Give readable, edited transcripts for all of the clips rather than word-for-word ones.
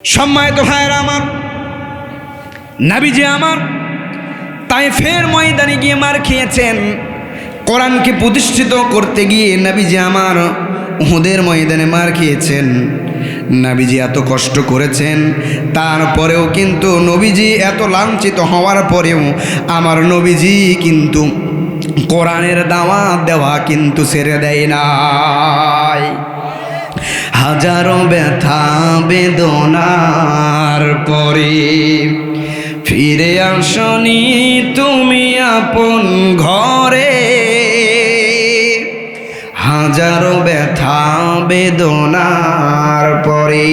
সম্মানিত ভাইয়েরা আমার, নবীজি আমার তায়েফের ময়দানে গিয়ে মার খেয়েছেন। কোরআনকে প্রতিষ্ঠিত করতে গিয়ে নবীজি আমার উহুদের ময়দানে মার খেয়েছেন। নবীজি এত কষ্ট করেছেন, তারপরেও কিন্তু নবীজি এত লাঞ্ছিত হওয়ার পরেও আমার নবীজি কিন্তু কোরআনের দাওয়াত দেওয়া কিন্তু ছেড়ে দেয় নাই। হাজারো ব্যথা বেদনার পরে ফিরে আসনি তুমি আপন ঘরে। হাজারো ব্যথা বেদনার পরে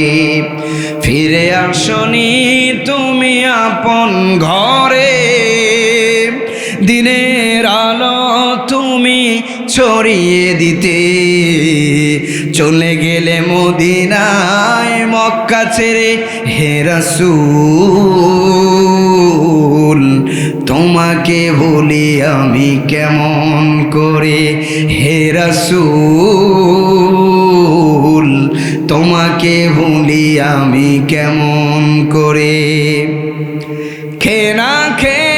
ফিরে আসনি তুমি আপন ঘরে। দিনের আলো তুমি ছড়িয়ে দিতে চলে গেলে মদিনায় মক্কা ছেড়ে। হে রাসূল তোমাকে ভুলি আমি কেমন করে। হে রাসূল তোমাকে ভুলি আমি কেমন করে। খেয়ে না খেয়ে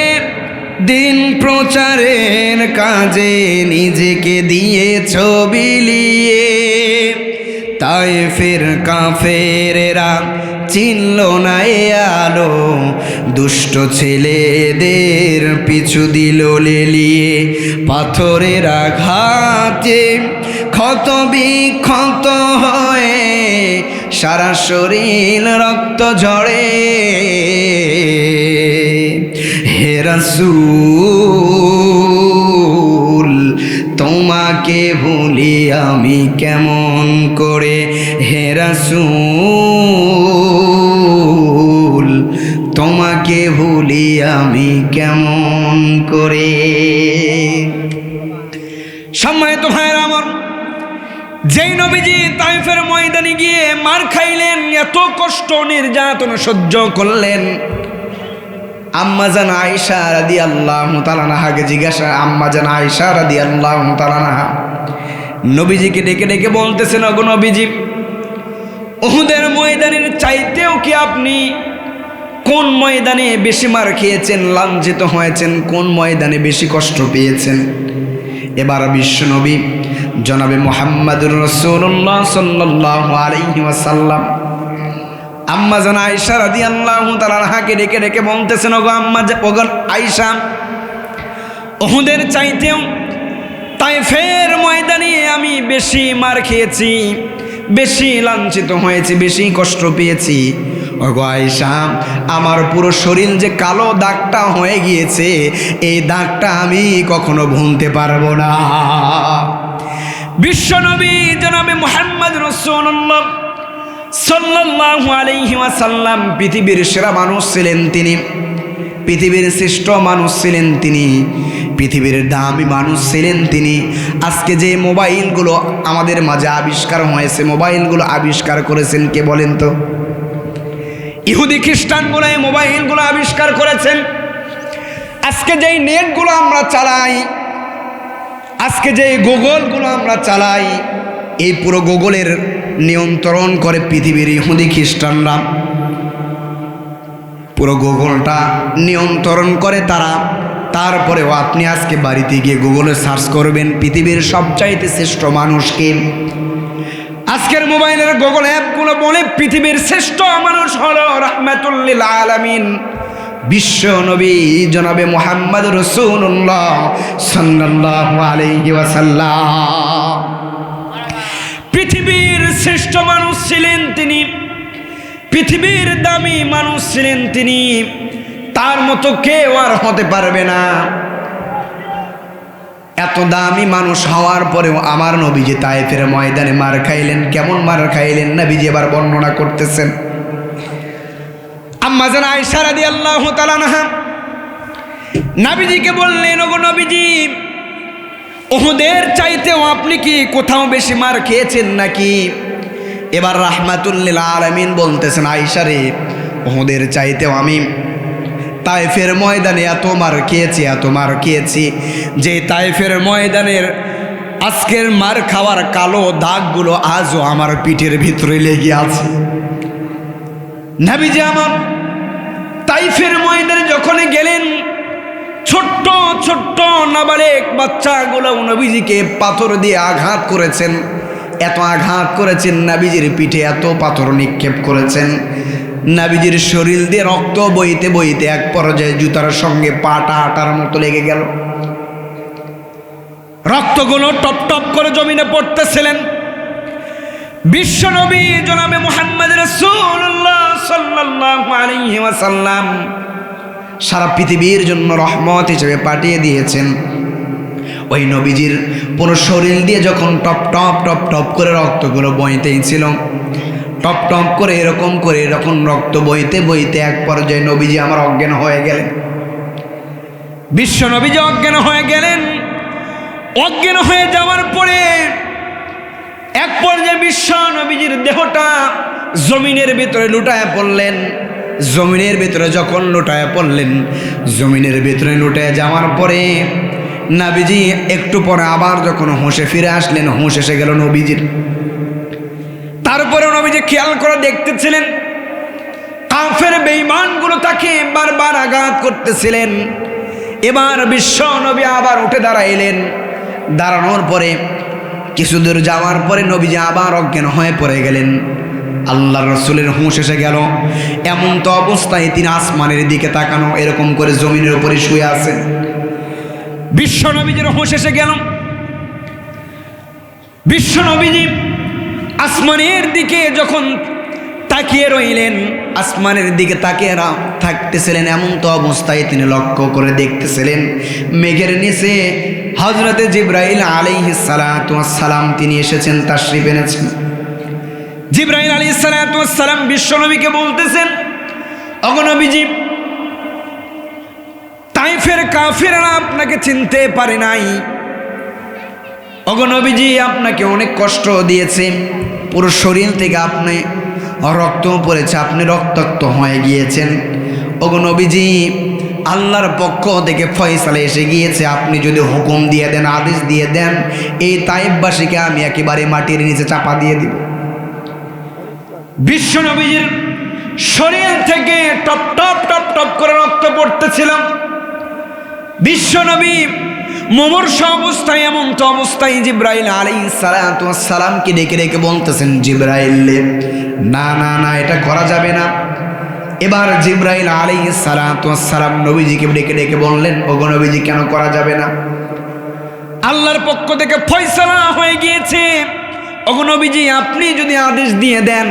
দিন প্রচারের কাজে নিজেকে দিয়েছ বিলিয়ে। তায়েফের কাফেরেরা চিনল না এ আলো, দুষ্ট ছেলেদের পিছু দিল লেলিয়ে। পাথরের আঘাতে ক্ষত বিক্ষত হয়ে সারা শরীর রক্ত ঝরে। হে রাসূল তোমাকে ভুলি আমি কেমন করে। হে রাসূল তোমাকে ভুলি আমি কেমন করে। সম্মানিত ভাইয়েরা আমার, যেই নবীজি তায়েফের ময়দানে গিয়ে মার খাইলেন, এত কষ্ট নির্যাতন সহ্য করলেন, আম্মাজান আয়েশা রাদিয়াল্লাহু তাআলা আনহাকে জিজ্ঞাসা, আম্মাজান আয়েশা রাদিয়াল্লাহু তাআলা আনহা নবীজিকে ডেকে ডেকে বলতেছেন, ওগো নবীজি, উহুদের ময়দানের চাইতেও কি আপনি কোন ময়দানে বেশি মার খেয়েছেন, লাঞ্ছিত হয়েছেন, কোন ময়দানে বেশি কষ্ট পেয়েছেন? এবার বিশ্বনবী জনাবে মুহাম্মদুর রাসূলুল্লাহ সাল্লাল্লাহু আলাইহি ওয়াসাল্লাম আম্মাজান আয়েশা রাদিয়াল্লাহু তাআলা আনহাকে ডেকে ডেকে বলতেছেন, ওগো ওগো আয়েশা, উহুদের চাইতেও তায়েফের ময়দানে আমি বেশি মার খেয়েছি, বেশি লাঞ্ছিত হয়েছি, বেশি কষ্ট পেয়েছি। ওগো আয়েশা, আমার পুরো শরীর যে কালো দাগটা হয়ে গিয়েছে, এই দাগটা আমি কখনো ভুলতে পারবো না। বিশ্বনবী জনাবে মুহাম্মদ রাসূলুল্লাহ সাল্লাল্লাহু আলাইহি ওয়াসাল্লাম পৃথিবীর সেরা মানুষ ছিলেন তিনি, পৃথিবীর শ্রেষ্ঠ মানুষ ছিলেন তিনি, পৃথিবীর দামি মানুষ ছিলেন তিনি। আজকে যে মোবাইলগুলো আমাদের মাঝে আবিষ্কার হয়েছে, মোবাইলগুলো আবিষ্কার করেছেন কে বলেন তো? ইহুদি খ্রিস্টানগুলো এই মোবাইলগুলো আবিষ্কার করেছেন। আজকে যেই নেটগুলো আমরা চালাই, আজকে যে গুগলগুলো আমরা চালাই, এই পুরো গুগলের নিয়ন্ত্রণ করে পৃথিবীর ইহুদি খ্রিস্টানরা। পুরো গুগলটা নিয়ন্ত্রণ করে তারা। তারপরেও আপনি আজকে বাড়িতে গিয়ে গুগলে সার্চ করবেন পৃথিবীর সবচাইতে শ্রেষ্ঠ মানুষকে। আজকের মোবাইলের গুগল অ্যাপগুলো বলে পৃথিবীর শ্রেষ্ঠ মানুষ হলো রাহমাতুল লিল আলামিন বিশ্ব নবী জনাবে মুহাম্মদ রাসূলুল্লাহ সাল্লাল্লাহু আলাইহি ওয়াসাল্লাম। পৃথিবীর শ্রেষ্ঠ মানুষ ছিলেন তিনি, পৃথিবীর দামি মানুষ ছিলেন তিনি, তার মতো কেউ আর হতে পারবে না। এত দামি মানুষ হওয়ার পরেও আমার নবীজি তায়েফের ময়দানে মার খাইলেন। কেমন মার খাইলেন নবীজি এবার বর্ণনা করতেছেন। আম্মাজান আয়েশা রাদিয়াল্লাহু তাআলা আনহা নবীজিকে বললেন, ওগো নবীজি, উহুদের চাইতেও আপনি কি কোথাও বেশি মার খেয়েছেন নাকি? এবার রাহমাতুল লিল আলামিন বলতেছেন, আয়েশা রে, উহুদের চাইতেও আমি তায়েফের ময়দানে এত মার খেয়েছি, এত মার খেয়েছি যে তায়েফের ময়দানের আজকের মার খাওয়ার কালো দাগগুলো আজও আমার পিঠের ভিতরে লেগে আছে। নবীজি আমার তাইফের ময়দানে যখন গেলেন, ছোট্ট ছোট্ট নাবালেক বাচ্চাগুলো নবীজিকে পাথর দিয়ে আঘাত করেছেন। এত আঘাত করেছেন, নবীজির পিঠে এত পাথর নিক্ষেপ করেছেন, নবীজির শরীর দিয়ে রক্ত বইতে বইতে এক পর্যায়ে জুতার সঙ্গে পাটা আটার মতো লেগে গেল। রক্তগুলো টপ টপ করে জমিনে পড়তেছিলেন। বিশ্বনবী জনাবে মুহাম্মদ রাসূলুল্লাহ সাল্লাল্লাহু আলাইহি ওয়াসাল্লাম সারা পৃথিবীর জন্য রহমত হিসেবে পাঠিয়ে দিয়েছেন। ওই নবীজির পুরো শরীর দিয়ে যখন টপ টপ টপ টপ করে রক্তগুলো বইতেই ছিল, টপ টপ করে এরকম রক্ত বইতে বইতে এক পর্যায়ে নবীজি আমার অজ্ঞান হয়ে গেলেন। বিশ্ব নবীজি অজ্ঞান হয়ে গেলেন। অজ্ঞান হয়ে যাওয়ার পরে এক পর্যায়ে বিশ্ব নবীজির দেহটা জমিনের ভিতরে লুটায় পড়লেন। জমিনের ভিতরে যখন লুটায় পড়লেন, জমিনের ভিতরে লুটায় যাওয়ার পরে নবীজি একটু পরে আবার যখন হুঁশে ফিরে আসলেন, হুঁশ এসে গেল নবীজির। তারপরে নবীজি খেয়াল করে দেখতেছিলেন কাফের বেঈমানগুলো তাকে বারবার আঘাত করতেছিলেন। এবার বিশ্ব নবী আবার উঠে দাঁড়াইলেন। দাঁড়ানোর পরে কিছু দূর যাওয়ার পরে নবীজি আবার অজ্ঞান হয়ে পড়ে গেলেন। আল্লাহ রসুলের হুঁশ এসে গেল। এমন তো অবস্থায় তিনি আসমানের দিকে তাকানো, এরকম করে জমিনের উপরে শুয়ে আছেন। বিশ্ব নবীজির হুঁশ এসে গেল। বিশ্ব নবীজি আসমানের দিকে যখন তাকিয়ে রইলেন, আসমানের দিকে তাকিয়ে থাকতেছিলেন, এমন তো অবস্থায় তিনি লক্ষ্য করে দেখতেছিলেন মেঘের নিচে হযরতে জিবরাইল আলাইহিস সালাতু ওয়াস সালাম তিনি এসেছেন, তাশরীফ এনেছেন। জিবরাইল আলাইহিস সালাতু ওয়াস সালাম বিশ্ব নবীকে বলতেছেন, ওগো নবীজি, তাইফের কাফিররা আপনাকে চিনতে পারে নাই। ওগো নবীজি, আপনাকে অনেক কষ্ট দিয়েছে, পুরো শরীর থেকে আপনি রক্ত পড়েছে, আপনি রক্তাক্ত হয়ে গিয়েছেন। ওগো নবীজি, আল্লাহর পক্ষ থেকে ফয়সালা এসে গিয়েছে, আপনি যদি হুকুম দিয়ে দেন, আদেশ দিয়ে দেন, এই তাইফবাসীকে আমি একেবারে মাটির নিচে চাপা দিয়ে দিব। বিশ্ব নবীজির শরীর থেকে টপ টপ টপ টপ করে রক্ত পড়তেছিল। বিশ্ব নবী মুমূর্ষু অবস্থায়, এমন তো অবস্থায় জিবরাইল আলাইহিস সালাতু ওয়াস সালামকে ডেকে ডেকে বলতেছেন, জিবরাইল, না না না, এটা করা যাবে না। এবার জিবরাইল আলাইহিস সালাতু ওয়াস সালাম নবীজিকে ডেকে ডেকে বললেন, ওগো নবীজি, কেন করা যাবে না? আল্লাহর পক্ষ থেকে ফয়সালা হয়ে গিয়েছে। ওগো নবীজি, আপনি যদি আদেশ দিয়ে দেন,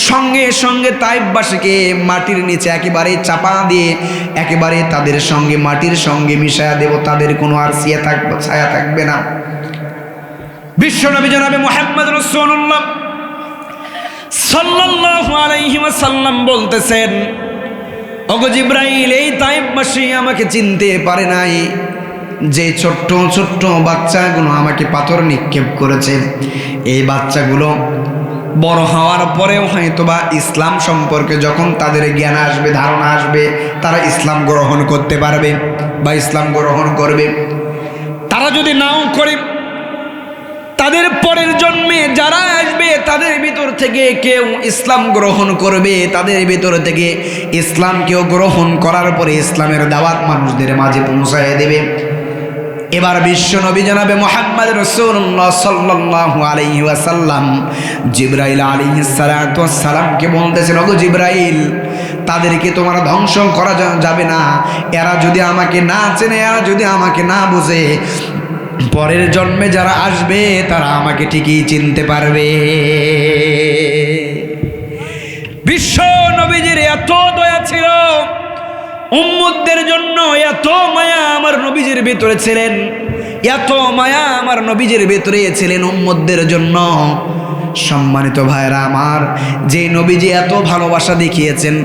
সঙ্গে সঙ্গে তাইফবাসীকে মাটির নিচে একেবারে চাপা দিয়ে একেবারে তাদের সঙ্গে মাটির সঙ্গে মিশায়া দেব, তাদের কোনো আর ছায়া থাকবে না। বিশ্বনবী জনাবে মুহাম্মদ রাসূলুল্লাহ সাল্লাল্লাহু আলাইহি ওয়াসাল্লাম বলতেছেন, ওগো জিবরাইল, এই তাইফবাসী আমাকে চিনতে পারে নাই। যে ছোট্ট ছোট্ট বাচ্চাগুলো আমাকে পাথর নিক্ষেপ করেছে, এই বাচ্চাগুলো বড় হওয়ার পরেও হয়তোবা ইসলাম সম্পর্কে যখন তাদের জ্ঞান আসবে, ধারণা আসবে, তারা ইসলাম গ্রহণ করতে পারবে বা ইসলাম গ্রহণ করবে। তারা যদি নাও করে, তাদের পরের জন্মে যারা আসবে তাদের ভিতর থেকে কেউ ইসলাম গ্রহণ করবে, তাদের ভিতর থেকে ইসলাম কেউ গ্রহণ করার পরে ইসলামের দাওয়াত মানুষদের মাঝে পৌঁছায় দেবে। এবার বিশ্ব নবী জনাবে মুহাম্মদ রাসূলুল্লাহ সাল্লাল্লাহু আলাইহি ওয়াসাল্লাম জিবরাইল আলাইহিস সালাতু ওয়াস সালামকে বলতেছেন, ওগো জিবরাইল, তাদেরকে তোমার ধ্বংস করা যাবে না। এরা যদি আমাকে না চেনে, এরা যদি আমাকে না বুঝে, পরের জন্মে যারা আসবে তারা আমাকে ঠিকই চিনতে পারবে। বিশ্ব নবীজির এত দয়া ছিল, উম্মতদের জন্য এত মায়া আমার নবীজির ভিতরে ছিলেন, এত মায়া আমার নবীজির ভিতরে ছিলেন উম্মতদের জন্য। সম্মানিত ভাইরা আমার, যে নবীজি এত ভালোবাসা দেখিয়েছেন,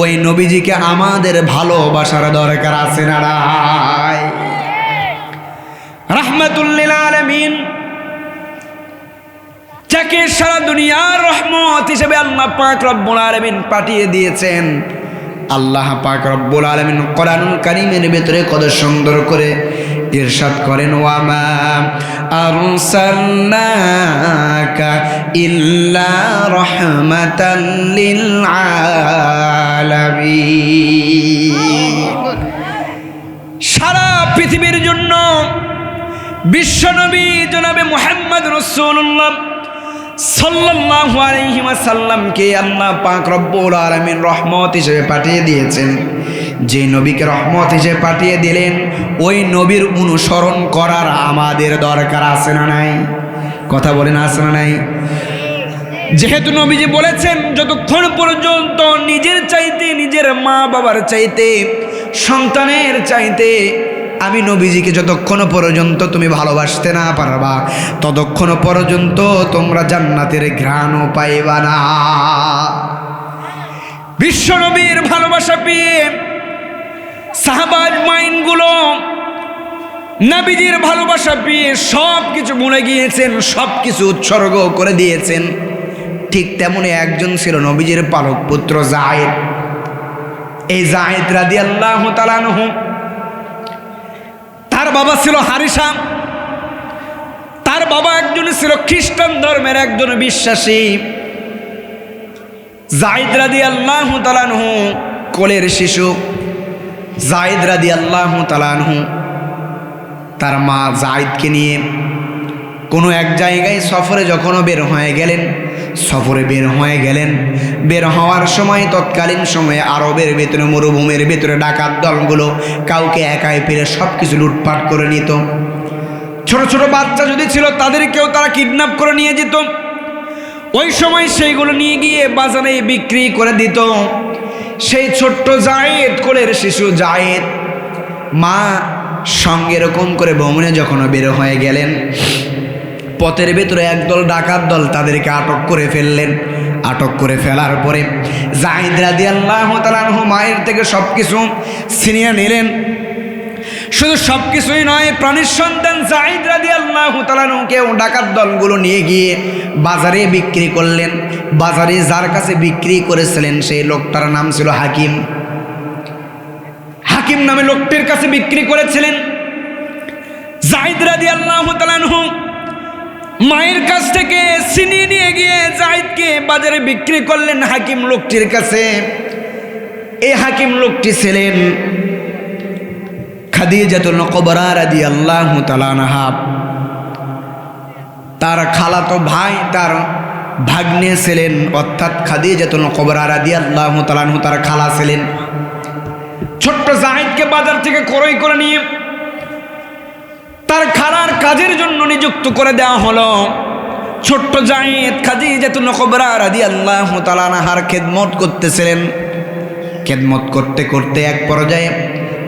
ওই নবীজিকে আমাদের ভালোবাসার দরকার আছে না নাই? রাহমাতুল লিল আলামিন, যাকে সারা দুনিয়ার রহমত হিসেবে আল্লাহ পাক রব্বুল আলামিন পাঠিয়ে দিয়েছেন। আল্লাহ পাক রব্বুল আলামিন কোরআনুল কারীমের ভিতরে কত সুন্দর করে ইরশাদ করেন ওয়ামা আরসালনাকা ইল্লা রাহমাতাল লিল আলামিন। সারা পৃথিবীর জন্য বিশ্বনবী জনাবে মুহাম্মদ রাসূলুল্লাহ সাল্লাল্লাহু আলাইহি ওয়াসাল্লামকে আল্লাহ পাক রব্বুল আলামিন রহমত হিসেবে পাঠিয়ে দিয়েছেন। যে নবীকে রহমত হিসেবে পাঠিয়ে দিলেন ওই নবীর অনুসরণ করার আমাদের দরকার আছে না নাই? কথা বলেন আছে না নাই? যেহেতু নবীজি বলেছেন যতক্ষণ পর্যন্ত নিজের চাইতে, নিজের মা বাবার চাইতে, সন্তানের চাইতে আমি নবীজিকে যতক্ষণ পর্যন্ত তুমি ভালোবাসতে না পারবা ততক্ষণ পর্যন্ত তোমরা জান্নাতের ঘ্রাণও পাইবা না। বিশ্ব নবীর ভালোবাসা পেয়ে সাহাবা আজমাইনগুলো নবীজির ভালোবাসা পেয়ে সব কিছু ভুলে গিয়েছেন, সব কিছু উৎসর্গ করে দিয়েছেন। ঠিক তেমনি একজন ছিল নবীজির পালক পুত্র যায়েদ। এই যায়েদ রাদিয়াল্লাহু তাআলা আনহু, তার বাবা ছিল হারিসা। তার বাবা একজন ছিল খ্রিস্টান ধর্মের একজন বিশ্বাসী। যায়েদ রাদিয়াল্লাহু তাআলা আনহু কোলের শিশু। যায়েদ রাদিয়াল্লাহু তাআলা আনহু তার মা যায়েদকে নিয়ে কোনো এক জায়গায় সফরে যখন বের হয়ে গেলেন, বের হওয়ার সময় তৎকালীন সময়ে আরবের ভেতরে, মরুভূমির ভেতরে ডাকাত দলগুলো কাউকে একাই পেরে সব কিছু লুটপাট করে নিত। ছোট ছোট বাচ্চা যদি ছিল তাদেরকেও তারা কিডন্যাপ করে নিয়ে যেত। ওই সময় সেইগুলো নিয়ে গিয়ে বাজারে বিক্রি করে দিত। সেই ছোট্ট যায়েদ, কোলের শিশু যায়েদ, মা সঙ্গে এরকম করে ভ্রমণে যখন বের হয়ে গেলেন, পথের ভেতরে একদল ডাকাত দল তাদেরকে আটক করে ফেললেন। আটক করে ফেলার পরে যায়েদ রাদিয়াল্লাহু তাআলা আনহু মায়ের থেকে সব কিছু ছিনিয়ে নিলেন। শুধু সব কিছুই নয়, প্রাণীর সন্তান যায়েদ রাদিয়াল্লাহু তাআলা আনহুকে ডাকাত দলগুলো নিয়ে গিয়ে বাজারে বিক্রি করলেন। বাজারে যার কাছে বিক্রি করেছিলেন সেই লোকটার নাম ছিল হাকিম। হাকিম নামে লোকটির কাছে বিক্রি করেছিলেন। যায়েদ রাদিয়াল্লাহু তাআলা আনহু মায়ের কাছ থেকে ছিনিয়ে নিয়ে গিয়ে যায়েদকে বাজারে বিক্রি করলেন হাকিম লোকটির কাছে। এই হাকিম লোকটি ছিলেন খাদিজাতুল কুবরা রাদিয়াল্লাহু তাআলা আনহা। তার খালাতো ভাই, তার ভাগ্নে ছিলেন, অর্থাৎ খাদিজাতুল কুবরা রাদিয়াল্লাহু তাআলা আনহা তার খালা ছিলেন। ছোট্ট যায়েদকে বাজার থেকে ক্রয় করে নিয়ে তার খালার কাজের জন্য নিযুক্ত করে দেওয়া হলো। ছোট্ট যায়েদ খাদিজাতুল কুবরা রাদিয়াল্লাহু তাআলা আনহার খেদমত করতেছিলেন। খেদমত করতে করতে এক পর্যায়ে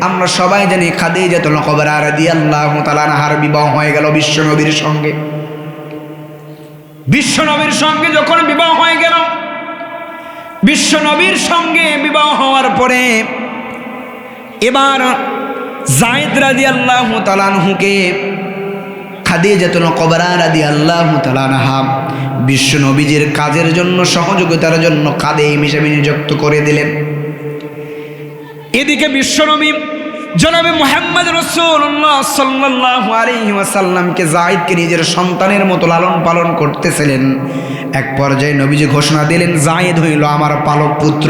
আমরা সবাই জানি খাদিজাতুল কুবরা রাদিয়াল্লাহু তাআলা আনহার বিবাহ হয়ে গেল বিশ্বনবীর সঙ্গে। বিশ্বনবীর সঙ্গে যখন বিবাহ হয়ে গেল, বিশ্বনবীর সঙ্গে বিবাহ হওয়ার পরে এবার যায়েদ রাদিয়াল্লাহু তাআলা আনহুকে খাদিজাতুল কুবরা রাদিয়াল্লাহু তাআলা আনহা বিশ্বনবীর কাজের জন্য, সহযোগিতার জন্য খাদেম হিসেবে নিযুক্ত করে দিলেন। এদিকে বিশ্বনবী জনাবে মুহাম্মদ রাসূলুল্লাহ সাল্লাল্লাহু আলাইহি ওয়াসাল্লামকে যায়েদকে নিজের সন্তানের মতো লালন পালন করতেছিলেন। এক পর্যায়ে নবীজি ঘোষণা দিলেন, যায়েদ হইল আমার পালক পুত্র।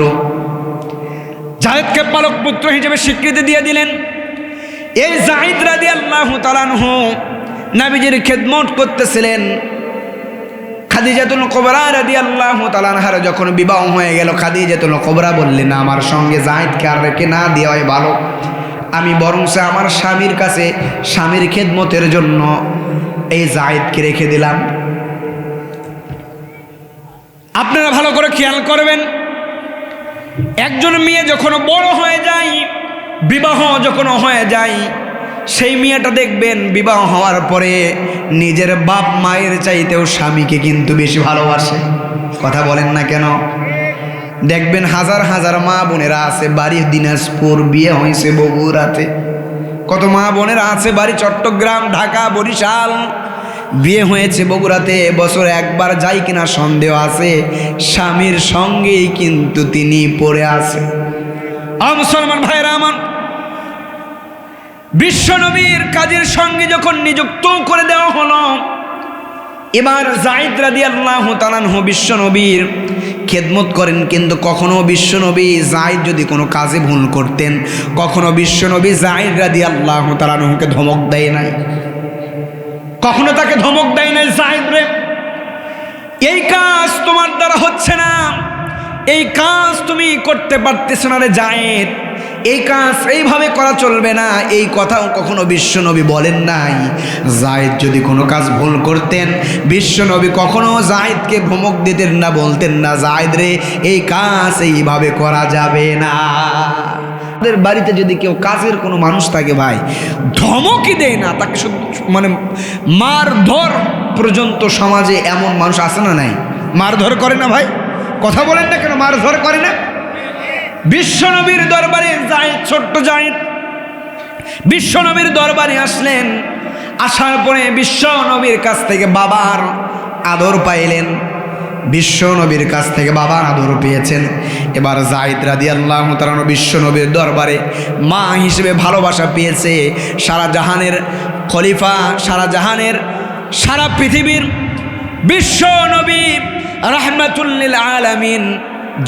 যায়েদকে পালক পুত্র হিসেবে স্বীকৃতি দিয়ে দিলেন। এই যায়েদ রাদিয়াল্লাহু তাআলা আনহু নবীজির খেদমত করতেছিলেন। খাদিজাতুল কুবরা রাদিয়াল্লাহু তাআলা আনহার যখন বিবাহ হয়ে গেল, খাদিজাতুল কুবরা বললেন, আমার সঙ্গে যায়েদকে আর রেখে না দেওয়াই ভালো। আমি বরং আমার স্বামীর কাছে স্বামীর খেদমতের জন্য এই যায়েদকে রেখে দিলাম। আপনারা ভালো করে খেয়াল করবেন, একজন মেয়ে যখন বড় হয়ে যায়, বিবাহ যখন হয়ে যায়, সেই মেয়েটা দেখবেন বিবাহ হওয়ার পরে নিজের বাপ মায়ের চাইতেও স্বামীকে কিন্তু বেশি ভালোবাসে। কথা বলেন না কেন? দেখবেন হাজার হাজার মা বোনেরা আছে বাড়ি দিনাজপুর, বিয়ে হয়েছে বগুড়াতে। কত মা বোনেরা আছে বাড়ি চট্টগ্রাম, ঢাকা, বরিশাল, বিয়ে হয়েছে বগুড়াতে। বছরে একবার যাই কিনা সন্দেহ আছে, স্বামীর সঙ্গেই কিন্তু তিনি পড়ে আছে। মুসলমান ভাইরা আমার, বিশ্বনবীর কাজের সঙ্গে যখন নিযুক্ত করে দেওয়া হলো, এবার যায়েদ রাদিয়াল্লাহু তাআলা আনহু বিশ্বনবীর খেদমত করেন। কিন্তু কখনো বিশ্বনবী যায়েদ যদি কোনো কাজে ভুল করতেন, কখনো বিশ্বনবী যায়েদ রাদিয়াল্লাহু তাআলা আনহুকে ধমক দেয় নাই, কখনো তাকে ধমক দেয় নাই, যায়েদ রে এই কাজ তোমার দ্বারা হচ্ছে না, এই কাজ তুমি করতে পারতেছ না রে যায়েদ, এই কাজ এইভাবে করা চলবে না, এই কথাও কখনো বিশ্বনবী বলেন নাই। যায়েদ যদি কোনো কাজ ভুল করতেন, বিশ্বনবী কখনো যায়েদকে ধমক দিতেন না, বলতেন না যায়েদ রে এই কাজ এইভাবে করা যাবে না। আমাদের বাড়িতে যদি কেউ কাজের কোনো মানুষ থাকে ভাই, ধমকই দেয় না, তাকে মানে মারধর পর্যন্ত সমাজে এমন মানুষ আছে না নাই? মারধর করে না ভাই, কথা বলেন না কেন, মারধর করে না? বিশ্বনবীর দরবারে যায়েদ, ছোট্ট যায়েদ বিশ্বনবীর দরবারে আসলেন। আসার পরে বিশ্বনবীর কাছ থেকে বাবার আদর পাইলেন, বিশ্বনবীর কাছ থেকে বাবার আদর পেয়েছেন। এবার যায়েদ রাদিয়াল্লাহু তাআলা বিশ্বনবীর দরবারে মা হিসেবে ভালোবাসা পেয়েছে। সারা জাহানের খলিফা, সারা জাহানের, সারা পৃথিবীর বিশ্বনবী রাহমাতুল লিল আলামিন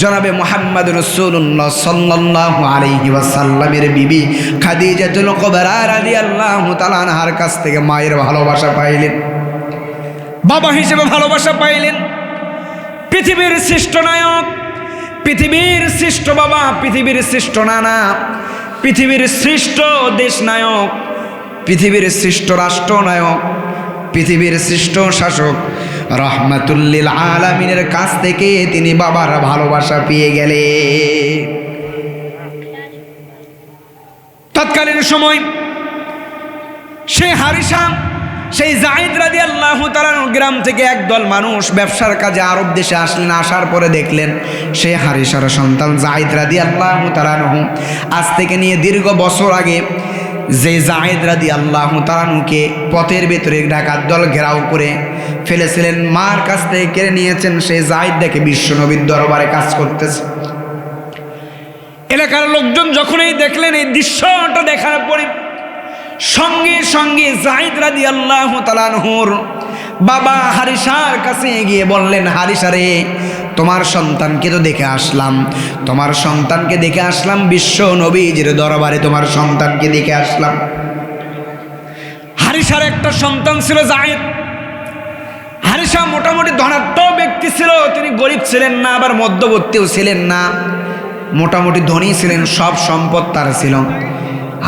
জনাবে মুহাম্মদ রাসূলুল্লাহ সাল্লাল্লাহু আলাইহি ওয়াসাল্লামের বিবি খাদিজাতুল কুবরা রাদিয়াল্লাহু তাআলা আনহার কাছ থেকে মায়ের ভালোবাসা পাইলেন, বাবা হিসেবে ভালোবাসা পাইলেন। পৃথিবীর শ্রেষ্ঠ নায়ক, পৃথিবীর শ্রেষ্ঠ বাবা, পৃথিবীর শ্রেষ্ঠ নানা, পৃথিবীর শ্রেষ্ঠ দেশ নায়ক, পৃথিবীর শ্রেষ্ঠ রাষ্ট্র নায়ক, পৃথিবীর শ্রেষ্ঠ শাসক রাহমাতুল লিল আলামিনের কাছ থেকে তিনি বাবার ভালোবাসা পেয়ে গেলেন। তৎকালীন সময় সেই হারিসা, সেই যায়েদ রাদিয়াল্লাহু তাআলা গ্রাম থেকে একদল মানুষ ব্যবসার কাজে আরব দেশে আসলেন। আসার পরে দেখলেন সেই হারিসার সন্তান যায়েদ রাদিয়াল্লাহু তাআলা আজ থেকে নিয়ে দীর্ঘ বছর আগে যে যায়েদ রাদিয়াল্লাহু তাআলাকে পথের ভেতরে ডাকাত দল ঘেরাও করে ফেলেছিলেন, মার কাছ থেকে কেড়ে নিয়েছেন, সেই যায়েদ দেখে বিশ্বনবীর দরবারে কাজ করতেছে। এলাকার লোকজন যখনই দেখলেন এই দৃশ্যটা দেখার পরে সঙ্গে সঙ্গে যায়েদ রাদিয়াল্লাহু তাআলা আনহুর বাবা হারিসার কাছে গিয়ে বললেন, হারিসা রে তোমার সন্তানকে তো দেখে আসলাম, তোমার সন্তানকে দেখে আসলাম, বিশ্ব নবীজির দরবারে তোমার সন্তানকে দেখে আসলাম। হারিসার একটা সন্তান ছিল যায়েদ। হারিসা মোটামুটি ধনাঢ্য ব্যক্তি ছিল, তিনি গরিব ছিলেন না, আবার মধ্যবর্তীও ছিলেন না, মোটামুটি ধনী ছিলেন, সব সম্পদ তার ছিল।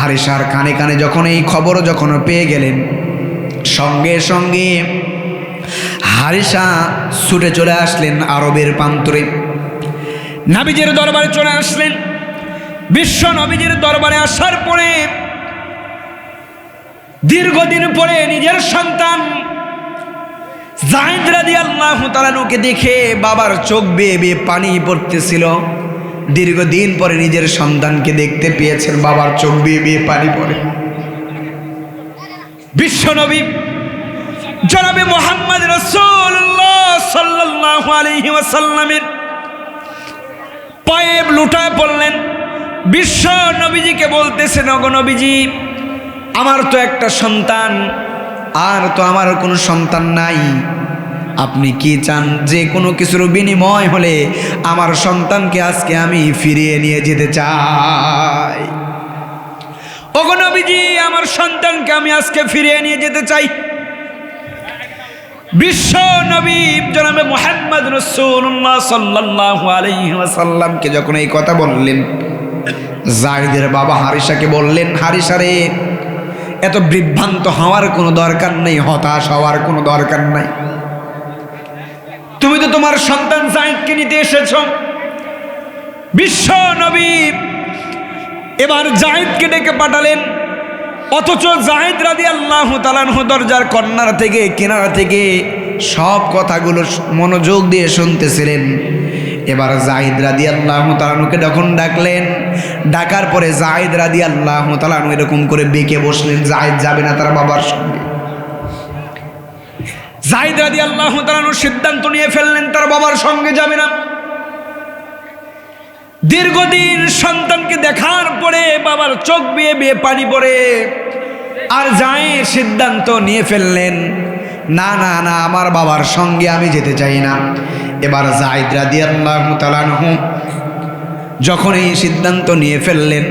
হারিসার কানে কানে যখন এই খবর যখন পেয়ে গেলেন, সঙ্গে সঙ্গে হারিসা ছুটে চলে আসলেন আরবের প্রান্তরে, নবীজির দরবারে চলে আসলেন। বিশ্ব নবীজির দরবারে আসার পরে দীর্ঘদিন পরে নিজের সন্তান যায়েদ রাদিয়াল্লাহু তাআলাকে দেখে বাবার চোখ বেয়ে বেয়ে পানি পড়তেছিল। দীর্ঘদিন পরে নিজের সন্তানকে দেখতে পেয়েছেন, বাবার চোখ বেয়ে বেয়ে পানি পড়ে। বিশ্বনবী জনাবে মুহাম্মদ রাসূলুল্লাহ সাল্লাল্লাহু আলাইহি ওয়াসাল্লামের পায়ে লুটায় পড়লেন। বিশ্ব নবীজিকে বলতেছেন, ওগো নবীজি আমার তো একটা সন্তান, আর তো আমার কোনো সন্তান নাই, আপনি কি চান? যে কোনো কিছুর বিনিময় হলে আমার সন্তানকে আজকে আমি ফিরিয়ে নিয়ে যেতে চাই। ওগো নবীজি আমার সন্তানকে আমি আজকে ফিরিয়ে নিয়ে যেতে চাই। বিশ্ব নবী জনাবে মুহাম্মদ রাসূলুল্লাহ সাল্লাল্লাহু আলাইহি ওয়াসাল্লামকে যখন এই কথা বললেন, যায়েদের বাবা হারিসাকে বললেন, হারিসা রে এত বিভ্রান্ত হওয়ার কোনো দরকার নেই, হতাশ হওয়ার কোনো দরকার নাই, তুমি তো তোমার সন্তান যায়েদকে নিতে এসেছ। বিশ্ব নবী এবার যায়েদকে ডেকে পাঠালেন, অথচ যায়েদ রাদিয়াল্লাহু তাআলা আনহু দরজার কর্নার থেকে কিনারা থেকে সব কথাগুলো মনোযোগ দিয়ে শুনতেছিলেন। এবার যায়েদ রাদিয়াল্লাহু তাআলা আনহুকে যখন ডাকলেন, ডাকার পরে যায়েদ রাদিয়াল্লাহু তাআলা আনহু এরকম করে বেঁকে বসলেন, যায়েদ যাবে না তার বাবার সঙ্গে। যায়েদ রাদিয়াল্লাহু তাআলা আনহু সিদ্ধান্ত নিয়ে ফেললেন তার বাবার সঙ্গে যাবে না। দীর্ঘদিন সন্তানকে দেখার পরে বাবার চোখ বেয়ে বেয়ে পানি পড়ে। আর যায় সিদ্ধান্ত নিয়ে ফেললেন, না না না, আমার বাবার সঙ্গে আমি যেতে চাই না। এবার যায়েদ রাদিয়াল্লাহু তাআলা আনহু যখন এই সিদ্ধান্ত নিয়ে ফেললেন,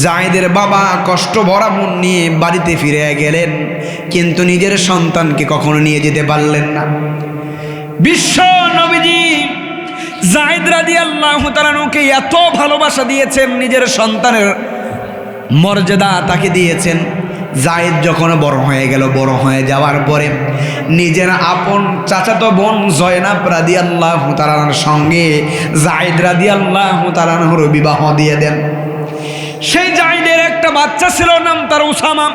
যায়েদের বাবা কষ্ট ভরা মন নিয়ে বাড়িতে ফিরে গেলেন, কিন্তু নিজের সন্তানকে কখনো নিয়ে যেতে পারলেন না। বিশ্ব নবীজি যায়েদ রাদিয়াল্লাহু তাআলা আনহুকে এত ভালোবাসা দিয়েছেন, নিজের সন্তানের মর্যাদা তাকে দিয়েছেন। যায়েদ যখন বড় হয়ে গেল, বড় হয়ে যাওয়ার পরে নিজের আপন চাচাতো বোন জয়নাব রাদিয়াল্লাহু তাআলার সঙ্গে যায়েদ রাদিয়াল্লাহু তাআলার বিবাহ দিয়ে দেন। সেই যায়েদের একটা বাচ্চা ছিল, নাম তার উসামা।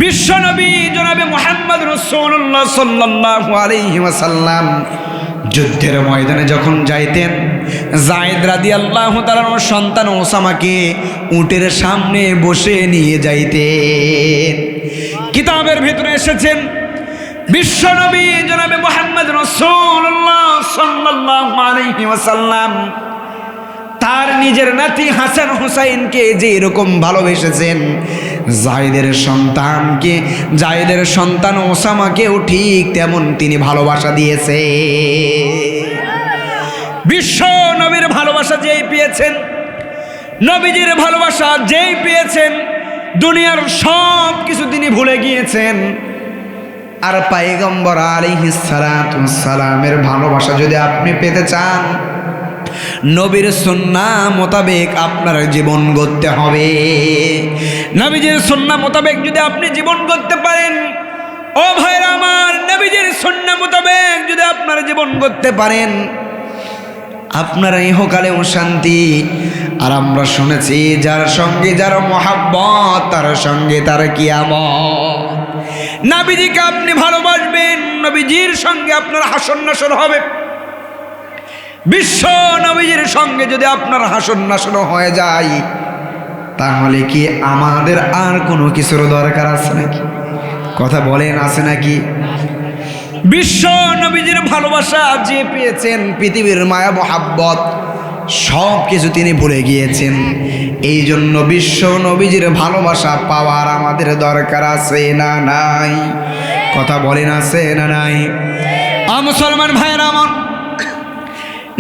বিশ্বনবী জনাবে মুহাম্মদ রাসূলুল্লাহ সাল্লাল্লাহু আলাইহি ওয়াসাল্লাম যুদ্ধের ময়দানে যখন যাইতেন, যায়েদ রাদিয়াল্লাহু তাআলার সন্তান ওসামাকে উটের সামনে বসে নিয়ে যাইতেন। কিতাবের ভিতরে এসেছেন বিশ্বনবী জনাবে মুহাম্মদ রাসূলুল্লাহ সাল্লাল্লাহু আলাইহি ওয়াসাল্লাম তার নিজের নাতি হাসান হুসাইনকে যে এরকম ভালোবেসেছেন, যায়েদের সন্তান ওসামাকেও ঠিক তেমন তিনি ভালোবাসা দিয়েছে। বিশ্ব নবীর ভালোবাসা যেই পেয়েছেন, নবীজির ভালোবাসা যেই পেয়েছেন, দুনিয়ার সব কিছু তিনি ভুলে গিয়েছেন। আর পয়গম্বর আলাইহিস সালাতু ওয়াস সালামের ভালোবাসা যদি আপনি পেতে চান, নবীর সুন্নাহ মোতাবেক আপনার জীবন গড়তে হবে। নবীজির সুন্নাহ মোতাবেক যদি আপনি জীবন গড়তে পারেন, ও ভাইরা আমার, নবীজির সুন্নাহ মোতাবেক যদি আপনার জীবন গড়তে পারেন, আপনার ইহকালেও শান্তি। আর আমরা শুনেছি, যার সঙ্গে যার মহাব্বত, তার সঙ্গে তার কিয়ামত। নবীজিকে আপনি ভালোবাসবেন, নবীজির সঙ্গে আপনার হাসর নাসর হবে। বিশ্ব নবীজির সঙ্গে যদি আপনার হাসর নাসর হয়ে যায়, তাহলে কি আমাদের আর কোনো কিছুর দরকার আছে নাকি? কথা বলেন, আছে নাকি? বিশ্ব নবীজির ভালোবাসা যে পেয়েছেন, পৃথিবীর মায়া মহাব্বত সব কিছু তিনি ভুলে গিয়েছেন। এই জন্য বিশ্ব নবীজির ভালোবাসা পাওয়ার আমাদের দরকার আছে না নাই? কথা বলেন, আছে না নাই? মুসলমান ভাইয়েরা আমার,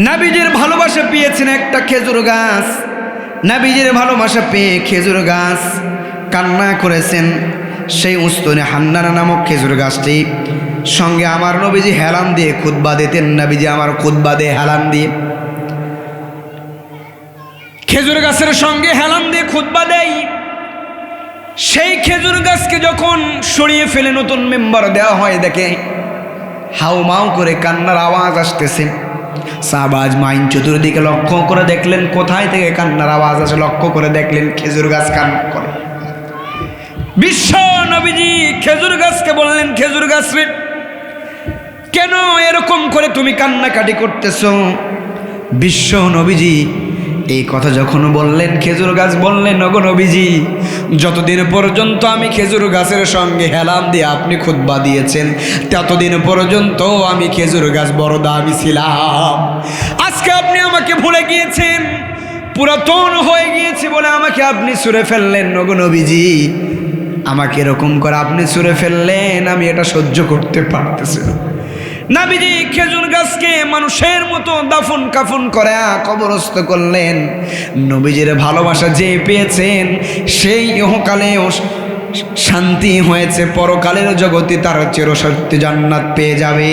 নবীজির ভালোবাসা পেয়েছেন একটা খেজুর গাছ। নবীজির ভালোবাসা পেয়ে খেজুর গাছ কান্না করেছেন। সেই উস্তুনে হান্নানা নামক খেজুর গাছটি সঙ্গে আমার নবীজি হেলান দিয়ে খুতবা দিতেন। নবীজি আমার খুতবা দিয়ে হেলান দিয়ে, খেজুর গাছের সঙ্গে হেলান দিয়ে খুতবা দেয়। সেই খেজুর গাছকে যখন সরিয়ে ফেলে নতুন মেম্বার দেওয়া হয়, দেখে হাউমাউ করে কান্নার আওয়াজ আসতেছে। সাহাবাজ মাইন চতুর্দিকে লক্ষ্য করে দেখলেন, কোথায় থেকে কান্নার আওয়াজ আসে। লক্ষ্য করে দেখলেন খেজুর গাছ কান্না করে। বিশ্ব নবীজি খেজুর গাছকে বললেন, খেজুর গাছ রে, কেন এরকম করে তুমি কান্নাকাটি করতেছো? বিশ্ব নবীজি এই কথা যখন বললেন, খেজুর গাছ বললেন, ওগো নবীজি, যতদিন পর্যন্ত আমি খেজুর গাছের সঙ্গে হেলাম দিয়ে আপনি খুতবা দিয়েছেন, ততদিন পর্যন্ত আমি খেজুর গাছ বড় দামি ছিলাম। আজকে আপনি আমাকে ভুলে গিয়েছেন, পুরাতন হয়ে গিয়েছি বলে আমাকে আপনি ছুঁড়ে ফেললেন। ওগো নবীজি, আমাকে এরকম করে আপনি ছুঁড়ে ফেললেন, আমি এটা সহ্য করতে পারতেছি না। নবীজি খেজুর গাছকে মানুষের মতো দাফন কাফন করে কবরস্থ করলেন। নবীজির ভালোবাসা যে পেয়েছেন, সেই ইহকালেও শান্তি হয়েছে, পরকালের জগতে তার চিরশান্তি জান্নাত পেয়ে যাবে।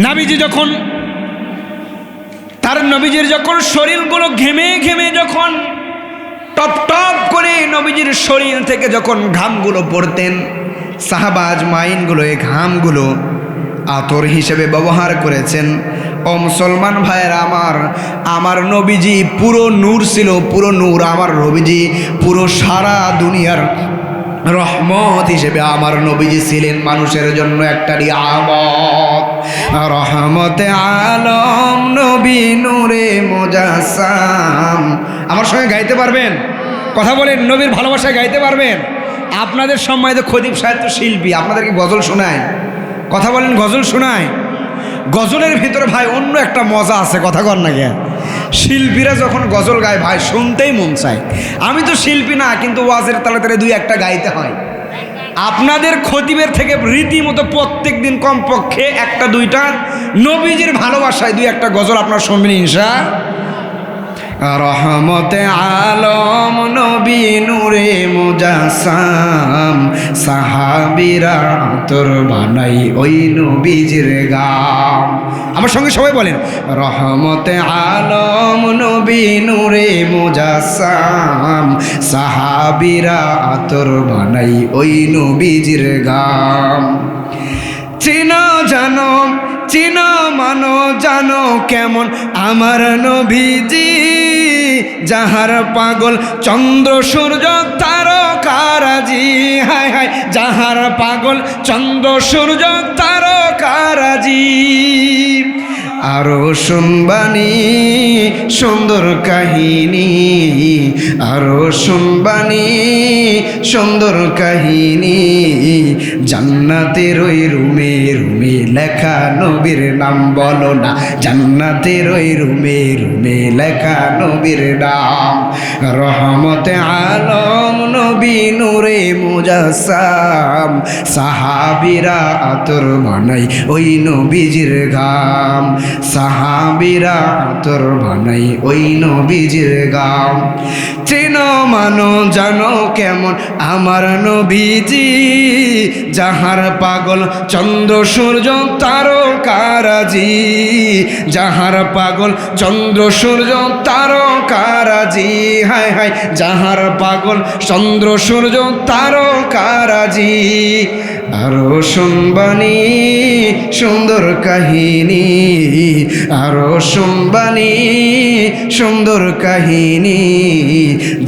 নবীজি যখন নবীজির যখন শরীরগুলো ঘেমে ঘেমে যখন টপ টপ করে নবীজির শরীর থেকে যখন ঘামগুলো পড়তেন, সাহাবাজ মাইনগুলো এই ঘামগুলো আতর হিসেবে ব্যবহার করেছেন। ও মুসলমান ভাইয়েরা আমার নবীজি পুরো নূর ছিল, পুরো নূর। আমার নবীজি পুরো সারা দুনিয়ার রহমত হিসেবে আমার নবীজি ছিলেন মানুষের জন্য একটা নিয়ামত। রহমতে আলম নবী নূরে মুজাসসাম। আমার সঙ্গে গাইতে পারবেন? কথা বলেন, নবীর ভালোবাসায় গাইতে পারবেন? আপনাদের সম্মানিত খতিব সাহিত্য শিল্পী আপনাদেরকে গজল শোনায়। কথা বলেন, গজল শোনায়? গজলের ভিতরে ভাই অন্য একটা মজা আছে, কথা কর না কে? শিল্পীরা যখন গজল গায় ভাই শুনতেই মন চায়। আমি তো শিল্পী না, কিন্তু ওয়াজের তালে তালে দুই একটা গাইতে হয়। আপনাদের খতিবের থেকে রীতিমতো প্রত্যেক দিন কমপক্ষে একটা দুইটা নবীজির ভালোবাসায় দুই একটা গজল আপনারা শুনবেন ইনশাআল্লাহ। রহমতে আলম নবী নূরে মুজাসসাম, সাহাবীরা তোর বানাই ওই নবীজির গাম। আমার সঙ্গে সবাই বলেন, রহমতে আলম নবী নূরে মুজাসসাম, সাহাবীরা তোর বানাই ওই নবীজির গাম। চিনো জানো চিনো মানো জানো কেমন আমার নবীজি, যাহার পাগল চন্দ্র সূর্য তারকারাজি। হায় হায়, যাহার পাগল চন্দ্র সূর্য তারকারাজি। আরো শুনবানি সুন্দর কাহিনী, আরো শুনবানি সুন্দর কাহিনী, জান্নাতের ওই রুমে রুমে লেখা নবীর নাম বলো না, জান্নাতের ওই রুমে রুমে লেখা নবীর নাম। রহমতে আলম নবী নূরে মুজাসসাম, সাহাবীরা আতর বানাই ওই নবীজির গাম, সাহাবীরা আতর বানাই ওই নবীজির গাম। চেনো মানো জানো কেমন আমার নবীজি, যাহার পাগল চন্দ্র সূর্য তারকারাজি, যাহার পাগল চন্দ্র সূর্য তারকারাজি। হায় হায়, যাহার পাগল চন্দ্র সূর্য তারকারাজি। আরো শুনবানি সুন্দর কাহিনী, আরো শুনবানি সুন্দর কাহিনী,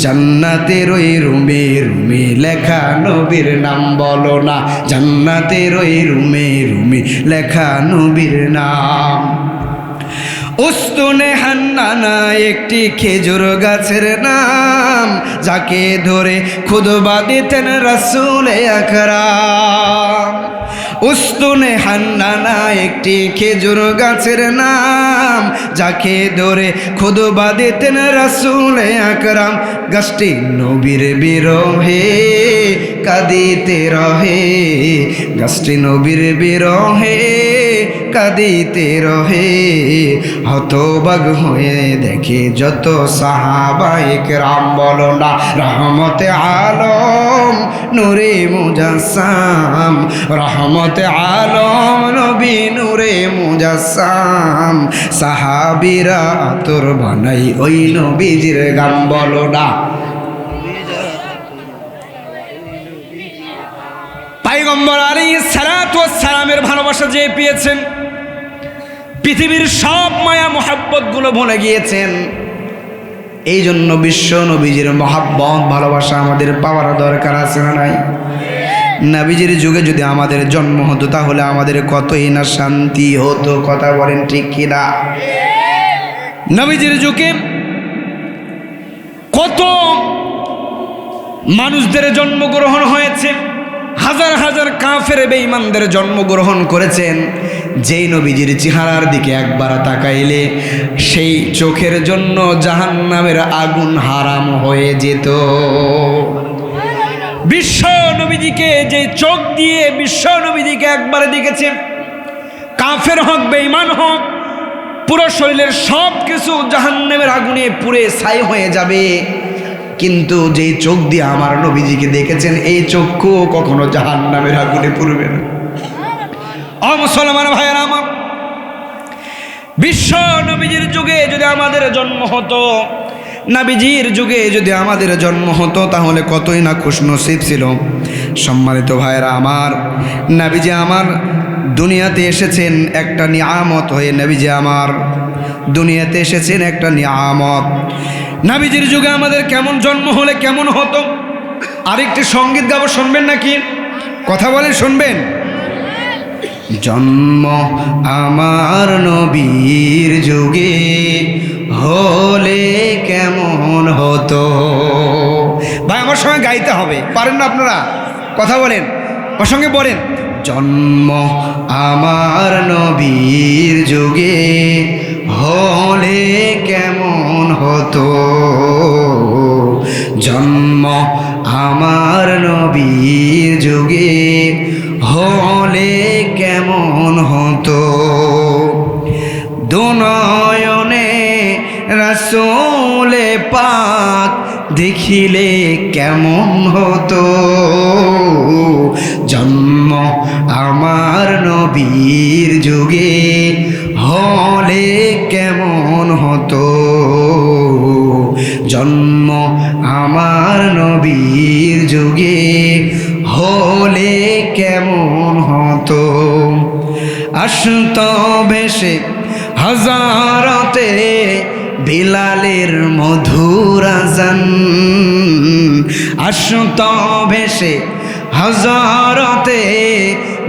জান্নাতের ওই রুমে রুমে লেখা নবীর নাম বলো না, জান্নাতের ওই রুমে রুমে লেখা নবীর নাম। উস্তুনে হান্নানা একটি খেজুর গাছের নাম, যাকে ধরে খুতবা দিতেন রাসূল আকরাম। উস্তুনে হান্নানা একটি খেজুর গাছের নাম, যাকে ধরে খুতবা দিতেন রাসূল আকরাম। গাছটি নবীর বিরহে কাঁদিতে রহে, গাছটি নবীর বিরহে কাঁদিতে রহে। হতবাগ হয়ে দেখে যত সাহাবায়ে কেরাম বলো না, রহমতে আলম নূরে মুজাসসাম, রহমতে আলম নবী নূরে মুজাসসাম, সাহাবীরা আতর বানাই ওই নবীজির গাম বলো না। পয়গম্বর আলাইহিস সালাতু ওয়াস সালামের ভালোবাসা যে পেয়েছেন, পৃথিবীর সব মায়া মোহাব্বত গুলো ভুলে গিয়েছেন। এই জন্য বিশ্ব নবীজির মহাব্বত ভালোবাসা আমাদের পাওয়ার দরকার আছে না নাই? নবীজির যুগে যদি আমাদের জন্ম হতো তাহলে আমাদের কতই না শান্তি হতো, কথা বলেন ঠিক কিনা? নবীজির যুগে কত মানুষদের জন্মগ্রহণ হয়েছে, হাজার হাজার কাফের বেঈমানদের জন্মগ্রহণ করেছেন। যেই নবীজির চেহারার দিকে একবার তাকাইলে সেই চোখের জন্য জাহান্নামের আগুন হারাম হয়ে যেত। বিশ্ব নবীজিকে যে চোখ দিয়ে বিশ্ব নবীজিকে একবার দেখেছে, কাফের হোক বেঈমান হোক, পুরো শরীরের সব কিছু জাহান্নামের আগুনে পুড়ে ছাই হয়ে যাবে। কিন্তু যেই চোখ দিয়ে আমার নবীজিকে দেখেছেন, এই চক্ষু কখনো জাহান্নামের আগুনে পুড়বে না। ও মুসলমান ভাইয়েরা আমার, বিশ্ব নবীজির যুগে যদি আমাদের জন্ম হতো, নবীজির যুগে যদি আমাদের জন্ম হতো তাহলে কতই না খুশনসিব ছিল। সম্মানিত ভাইয়েরা আমার, নবীজি আমার দুনিয়াতে এসেছেন একটা নিয়ামত হয়ে। নবীজি আমার দুনিয়াতে এসেছেন একটা নিয়ামত। নবীজির যুগে আমাদের কেমন জন্ম হলে কেমন হতো? আরেকটি সঙ্গীত গাবো, শুনবেন নাকি? কথা বলেন, শুনবেন? জন্ম আমার নবীর যুগে হলে কেমন হতো। ভাই আমার সঙ্গে গাইতে হবে, পারেন না আপনারা? কথা বলেন, আমার সঙ্গে বলেন, জন্ম আমার নবীর যুগে হলে কেমন হতো, জন্ম আমার নবীর যুগে হলে কেমন হতো। দুনয়নে রাসূলে পাক দেখিলে কেমন হতো, জন্ম আমার নবীর যুগে হলে কেমন হতো, জন্ম আমার নবীর যুগে হলে কেমন হতো। আসত ভেসে হাজারতে বিলালের মধুর আযান, আসত ভেসে হাজারতে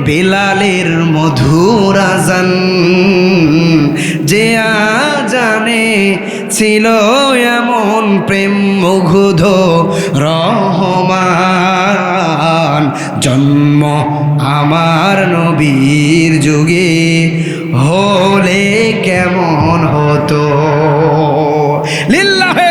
বিলালের মধুর আযান, যে আযানে ছিল এমন প্রেম মুগ্ধ রহমান, জন্ম আমার নবীর যুগে হলে কেমন হতো। লিল্লাহে